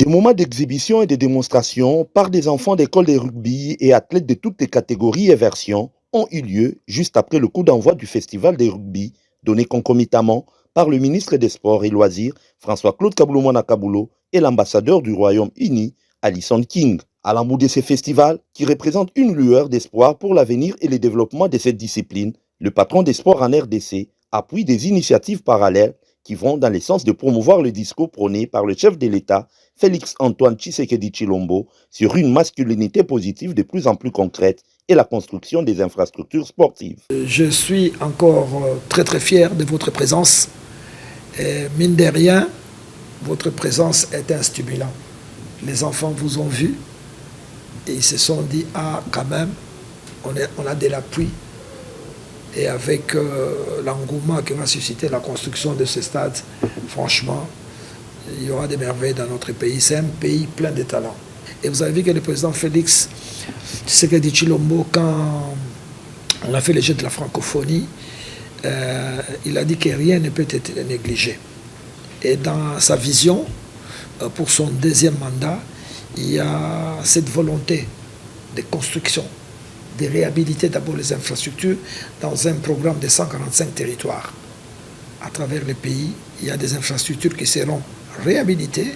Des moments d'exhibition et de démonstration par des enfants d'école de rugby et athlètes de toutes les catégories et versions ont eu lieu juste après le coup d'envoi du festival de rugby donné concomitamment par le ministre des Sports et Loisirs François-Claude Kaboulou Kaboulou et l'ambassadeur du Royaume-Uni Alison King. À l'embout de ces festivals, qui représentent une lueur d'espoir pour l'avenir et le développement de cette discipline, le patron des sports en RDC appuie des initiatives parallèles qui vont dans le sens de promouvoir le discours prôné par le chef de l'État, Félix-Antoine Tshisekedi Tshilombo, sur une masculinité positive de plus en plus concrète et la construction des infrastructures sportives. Je suis encore très fier de votre présence. Et mine de rien, votre présence est un stimulant. Les enfants vous ont vu et ils se sont dit, ah quand même, on a de l'appui. Et avec l'engouement que va susciter la construction de ce stade, franchement, il y aura des merveilles dans notre pays. C'est un pays plein de talents. Et vous avez vu que le président Félix Tshisekedi Tshilombo, quand on a fait le jeu de la francophonie, il a dit que rien ne peut être négligé. Et dans sa vision, pour son deuxième mandat, il y a cette volonté de construction, de réhabiliter d'abord les infrastructures dans un programme de 145 territoires. À travers le pays, il y a des infrastructures qui seront réhabilitées,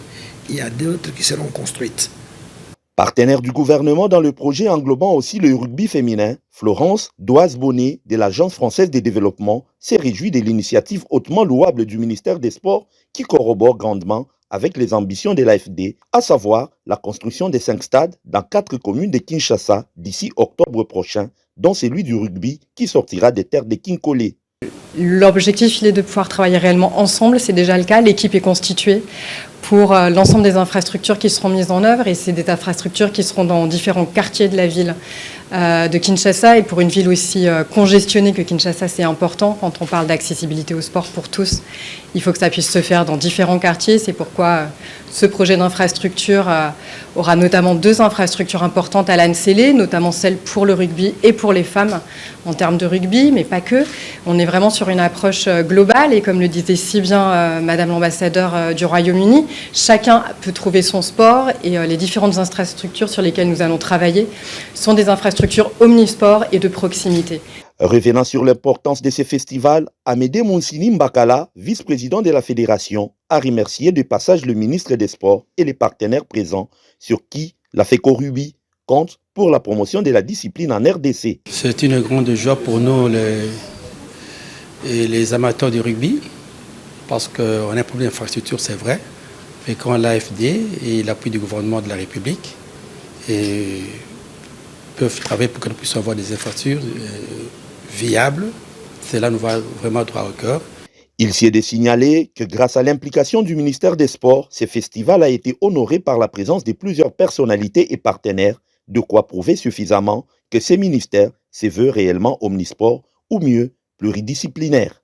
il y a d'autres qui seront construites. Partenaire du gouvernement dans le projet englobant aussi le rugby féminin, Florence Doise-Bonnet de l'Agence française de développement s'est réjouie de l'initiative hautement louable du ministère des Sports qui corrobore grandement avec les ambitions de l'AFD, à savoir la construction de 5 stades dans 4 communes de Kinshasa d'ici octobre prochain, dont celui du rugby qui sortira des terres de Kinkole. L'objectif, il est de pouvoir travailler réellement ensemble, c'est déjà le cas, l'équipe est constituée pour l'ensemble des infrastructures qui seront mises en œuvre et c'est des infrastructures qui seront dans différents quartiers de la ville de Kinshasa et pour une ville aussi congestionnée que Kinshasa, c'est important quand on parle d'accessibilité au sport pour tous. Il faut que ça puisse se faire dans différents quartiers, c'est pourquoi ce projet d'infrastructure aura notamment 2 infrastructures importantes à l'Ansélé, notamment celle pour le rugby et pour les femmes en termes de rugby, mais pas que. On est vraiment sur une approche globale et comme le disait si bien Madame l'ambassadeur du Royaume-Uni, chacun peut trouver son sport et les différentes infrastructures sur lesquelles nous allons travailler sont des infrastructures omnisport et de proximité. Revenant sur l'importance de ces festivals, Amédée Monsini Mbakala, vice-président de la fédération, a remercié de passage le ministre des Sports et les partenaires présents sur qui la FECO-Rugby compte pour la promotion de la discipline en RDC. C'est une grande joie pour nous, les amateurs du rugby, parce qu'on a un problème d'infrastructure, c'est vrai, mais quand l'AFD et l'appui du gouvernement de la République peuvent travailler pour que nous puissions avoir des infrastructures viables, cela nous va vraiment droit au cœur. Il s'y est de signaler que grâce à l'implication du ministère des Sports, ce festival a été honoré par la présence de plusieurs personnalités et partenaires, de quoi prouver suffisamment que ces ministères se veulent réellement omnisports ou mieux pluridisciplinaires.